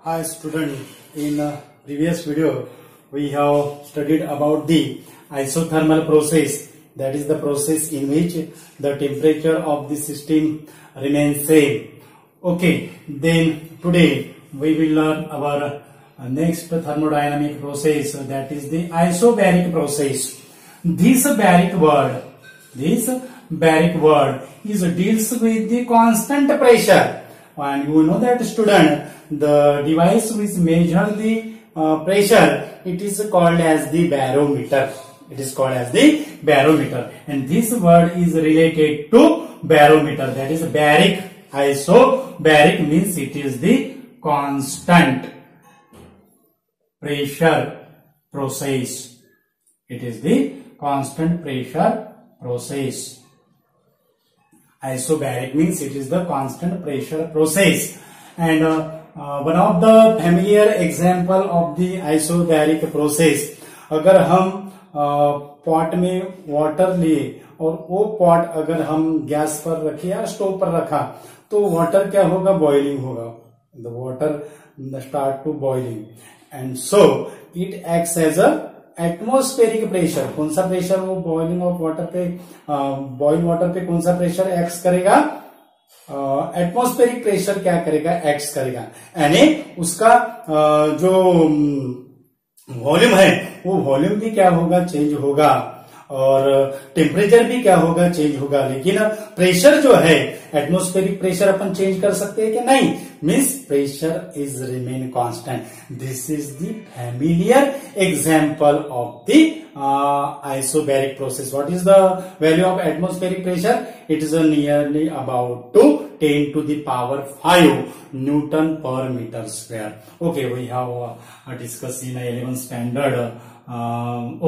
Hi student, in previous video we have studied about the isothermal process, that is the process in which the temperature of the system remains same. Okay, then today we will learn our next thermodynamic process, that is the isobaric process. This baric word is deals with the constant pressure, and you know that student, the device which measure the pressure, it is called as the barometer. It is called as the barometer, and this word is related to barometer, that is baric. Isobaric means it is the constant pressure process. It is the constant pressure process. Isobaric means it is the constant pressure process. And one of the familiar example of the isobaric process, अगर हम pot में water लिए और वो pot अगर हम gas पर रखे या स्टोव पर रखा तो वाटर क्या होगा, बॉइलिंग होगा. The water start to boiling and so it acts as a atmospheric pressure. कौन सा प्रेशर वो बॉइलिंग ऑफ वाटर पे, बॉइल वाटर पे कौन सा प्रेशर एक्ट करेगा, एटमॉस्फेरिक प्रेशर क्या करेगा, एक्ट करेगा. यानी उसका जो वॉल्यूम है वो वॉल्यूम भी क्या होगा, चेंज होगा, और टेम्परेचर भी क्या होगा, चेंज होगा. लेकिन प्रेशर जो है, एटमॉस्फेरिक प्रेशर अपन चेंज कर सकते हैं कि नहीं, means pressure is remain constant. This is the familiar example of the isobaric process. What is the value of atmospheric pressure? It is nearly about 10 to the power 5 Newton per meter square. Okay, we have discussed in 11th standard.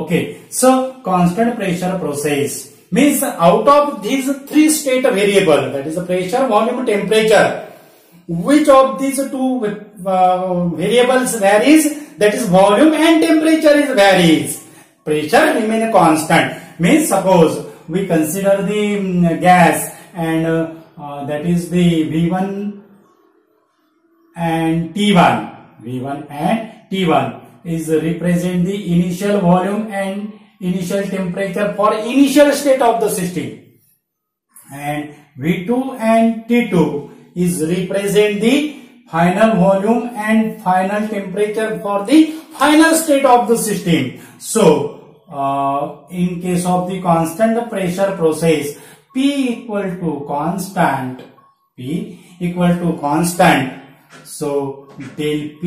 Okay, so constant pressure process means out of these three state variable, that is the pressure, volume, temperature, which of these two variables varies, that is volume and temperature is varies. Pressure remain constant. Means suppose we consider the gas and that is the V1 and T1. V1 and T1 is represent the initial volume and initial temperature for initial state of the system, and V2 and T2 is represent the final volume and final temperature for the final state of the system. So in case of the constant pressure process, P equal to constant, so del P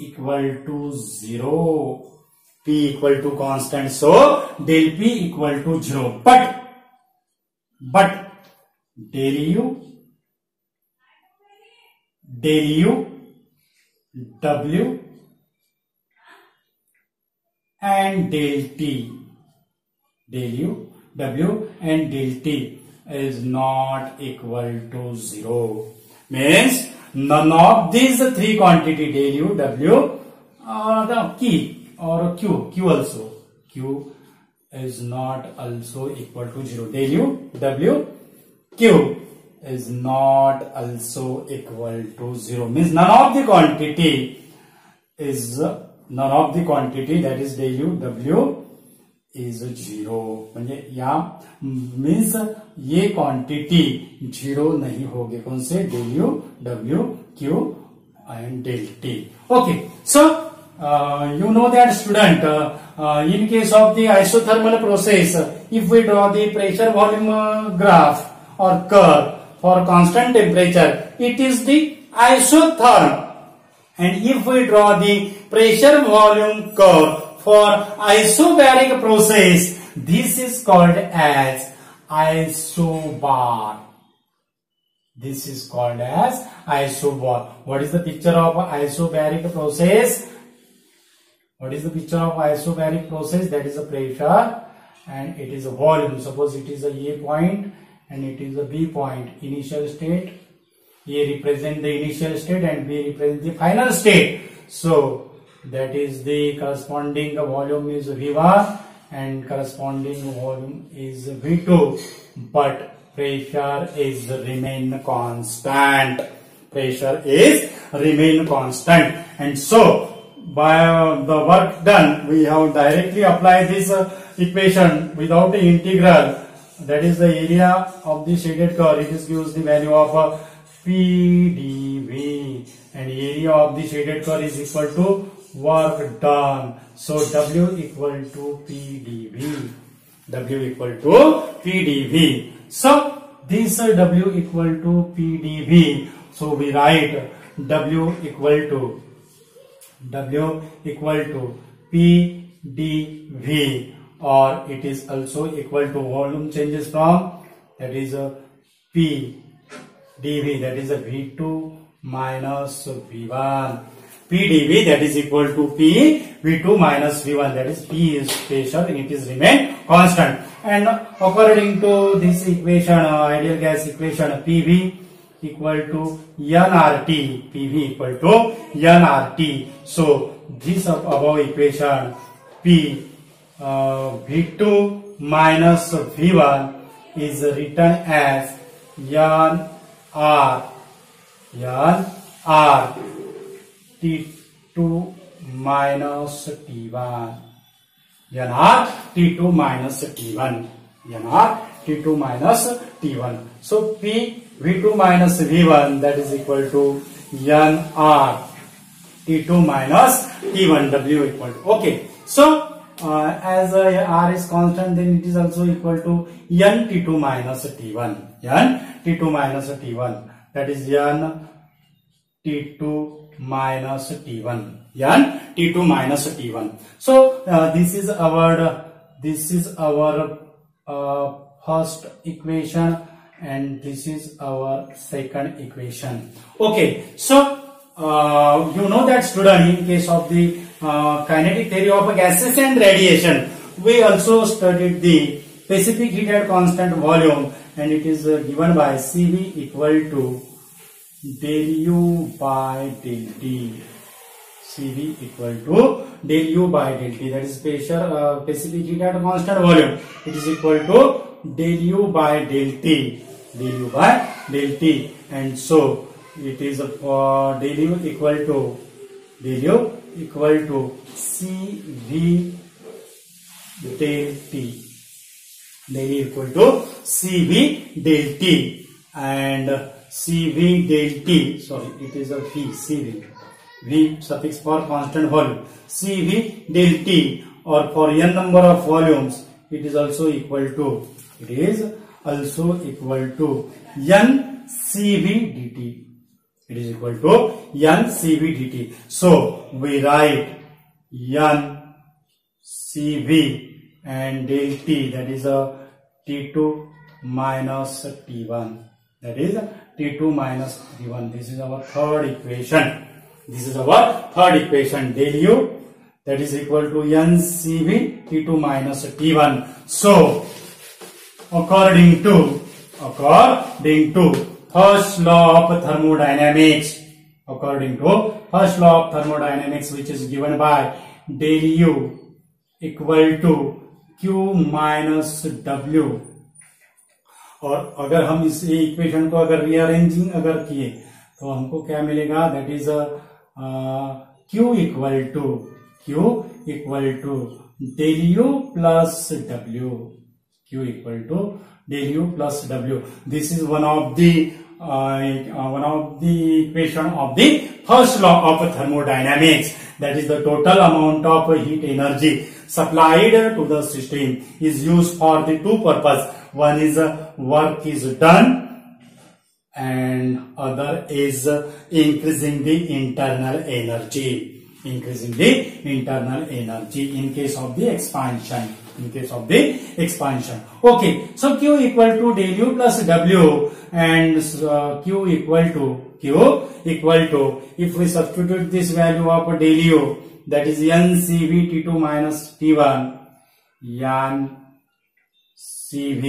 equal to 0. P equal to constant, so del P equal to 0. But del U, W and del T, del U, W and del T is not equal to 0. Means none of these three quantity, del U, W, the key or Q also, Q is not also equal to 0. Del U, W, Q is not also equal to 0. Means none of the quantity that is del U, W is 0. म्हणजे या means ये quantity 0 नहीं होगी. कौन से, del U, W, Q and del T. Okay, so you know that student, in case of the isothermal process, if we draw the pressure volume graph or curve for constant temperature, it is the isotherm. And if we draw the pressure volume curve for isobaric process, this is called as isobar. This is called as isobar. What is the picture of isobaric process? What is the picture of isobaric process? That is a pressure and it is a volume. Suppose it is a A point and it is a B point. Initial state, A represent the initial state and B represent the final state. So that is the corresponding volume is V1 and corresponding volume is V2, but pressure is remain constant. pressure is remain constant. And so by the work done, we have directly applied this equation without the integral. That is the area of the shaded curve. It is gives the value of PdV, and area of the shaded curve is equal to work done. So W equal to PdV. W equal to PdV. So this W equal to PdV. So we write W equal to PdV, or it is also equal to volume changes from, that is P dV, that is a V2 minus V1. PdV, that is equal to P V2 minus V1, that is P is pressure and it is remain constant. And according to this equation, ideal gas equation, PV equal to nRT, PV equal to nRT. So this above equation, P V2 minus V1 is written as nR T2 minus T1, nR T2 minus T1, nR T2 minus T1. So P V2 minus V1, that is equal to nR T2 minus T1, W equal to, okay. So as R is constant, then it is also equal to N T2 minus T1, N T2 minus T1, that is N T2 minus T1, N T2 minus T1. So this is our first equation, and this is our second equation. Okay, so you know that, student, in case of the kinetic theory of gases and radiation, we also studied the specific heat at constant volume, and it is given by Cv equal to del U by del T. Cv equal to del U by del T, that is specific heat at constant volume. It is equal to del U by del T, del U by del T, and so it is del U equal to Cv del T, del U equal to Cv del T, and Cv del T, sorry, it is a V, Cv, V suffix for constant volume, Cv del T, or for n number of volumes, it is also equal to n Cv dt. It is equal to n Cv dt. So we write n Cv and del T, that is a T2 minus T1, that is T2 minus T1. This is our third equation. This is our third equation, del U, that is equal to n Cv T2 minus T1. So according to first law of thermodynamics, which is given by del U equal to Q minus W, और अगर हम इस equation को अगर rearranging अगर किए तो हमको क्या मिलेगा, that is Q equal to del U plus W, Q equal to del U plus W. This is one of the equation of the first law of thermodynamics, that is the total amount of heat energy supplied to the system is used for the two purpose. One is work is done, and other is increasing the internal energy, in case of the expansion. Okay, so Q equal to del U plus W, and Q equal to, if we substitute this value of del U, that is n Cv T2 minus T1, n Cv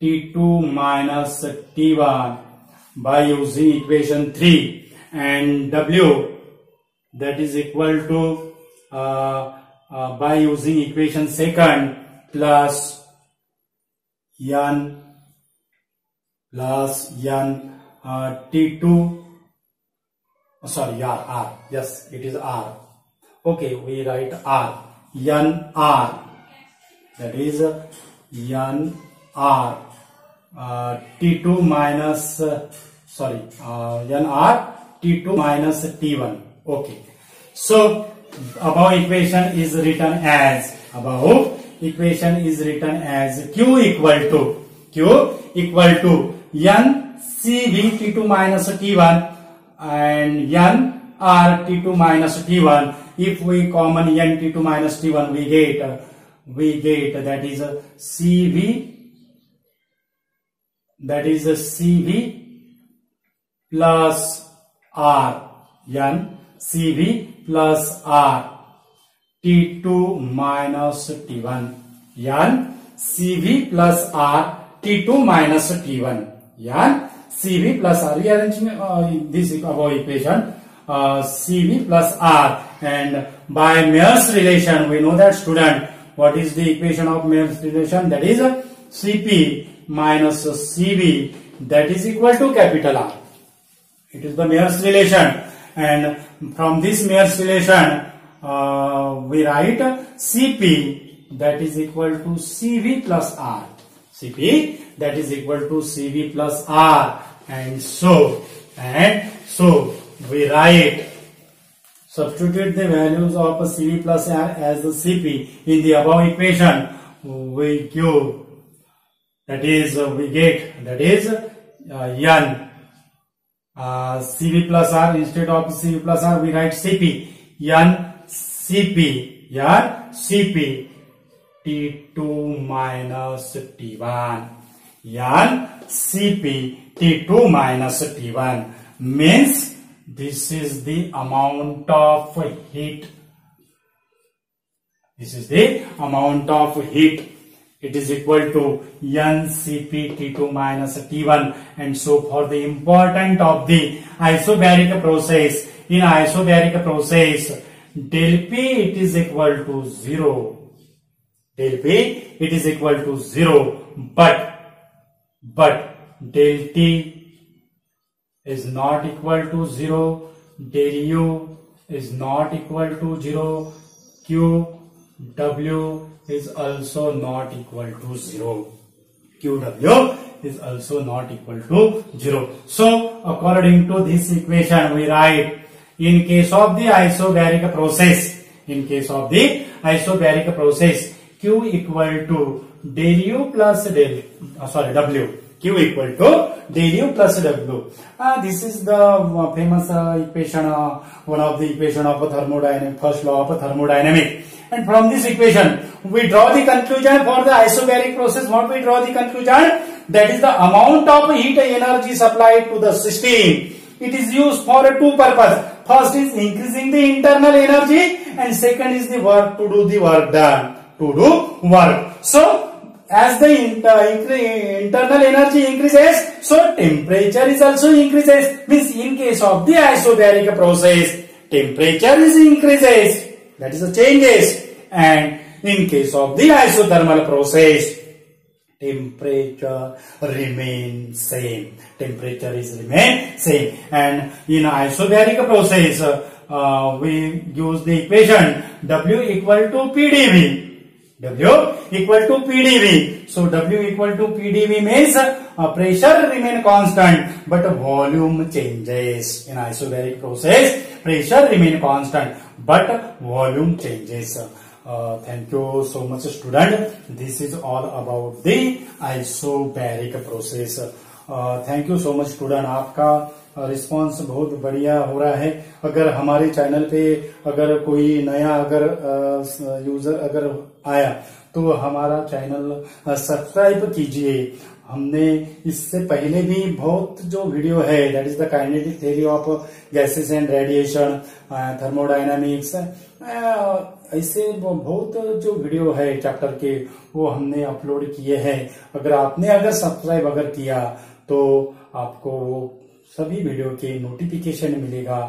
T2 minus T1 by using equation 3, and W, that is equal to by using equation second, plus n T2, sorry, R, yes, it is R. Okay, we write R, NR, that is NR, T2 minus, NR, T2 minus T1. Okay, so above equation is written as, Q equal to N CV T2 minus T1 and N R T2 minus T1. If we common N T2 minus T1, we get that is a CV plus R, N CV plus R T2 minus T1, N CV plus R T2 minus T1, N CV plus R. Rearranging this above equation, CV plus R, and by Mayer's relation we know that, student, what is the equation of Mayer's relation? That is CP minus CV, that is equal to capital R. It is the Mayer's relation, and from this Mayer's relation we write CP, that is equal to CV plus R. CP, that is equal to CV plus R, and so we write, substitute the values of CV plus R as the CP in the above equation. We give, that is we get, that is N CV plus R, instead of CV plus R we write CP, N CP T2 minus T1, N CP T2 minus T1, means this is the amount of heat. It is equal to NCP T2 minus T1, and so for the important of the isobaric process, in isobaric process, del P it is equal to 0. Del P it is equal to 0, but del T is not equal to 0, del U is not equal to 0, QW is also not equal to 0. QW is also not equal to 0. So according to this equation we write, in case of the isobaric process, Q equal to del U plus W. Q equal to del U plus W. This is the famous equation, one of the equation of thermodynamics, first law of thermodynamics. And from this equation, we draw the conclusion for the isobaric process. What we draw the conclusion? That is the amount of heat energy supplied to the system. It is used for two purposes. First is increasing the internal energy, and second is the work to do the work done. So as the internal energy increases, so temperature is also increases. Means in case of the isobaric process, temperature is increases. That is the changes. And in case of the isothermal process, temperature remains same. And in isobaric process, we use the equation W equal to PdV. So W equal to PdV means pressure remain constant but volume changes. In isobaric process, pressure remain constant but volume changes. Thank you so much, student. This is all about the isobaric process. Thank you so much student, आपका response बहुत बढ़िया हो रहा है. अगर हमारे channel पे अगर कोई नया अगर यूजर अगर आया तो हमारा चैनल सब्सक्राइब कीजिए. हमने इससे पहले भी बहुत जो वीडियो है, that is the kinetic theory of gases and radiation, thermodynamics, ऐसे बहुत जो वीडियो है चैप्टर के वो हमने अपलोड किए हैं. अगर आपने सब्सक्राइब किया तो आपको सभी वीडियो के नोटिफिकेशन मिलेगा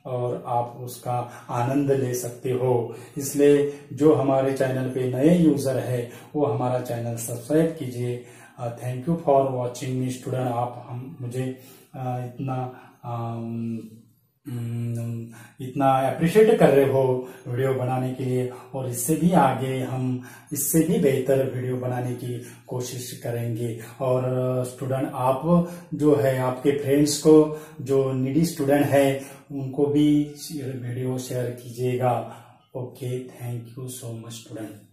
और आप उसका आनंद ले सकते हो. इसलिए जो हमारे चैनल पे नए यूजर है वो हमारा चैनल सब्सक्राइब कीजिए. Thank you for watching me student. आप हम मुझे इतना अप्रिशिएट कर रहे हो वीडियो बनाने के लिए, और इससे भी आगे हम इससे भी बेहतर वीडियो बनाने की कोशिश करेंगे। और स्टूडेंट आप जो है आपके फ्रेंड्स को जो नीडी स्टूडेंट है उनको भी वीडियो शेयर कीजिएगा। Okay, thank you so much student.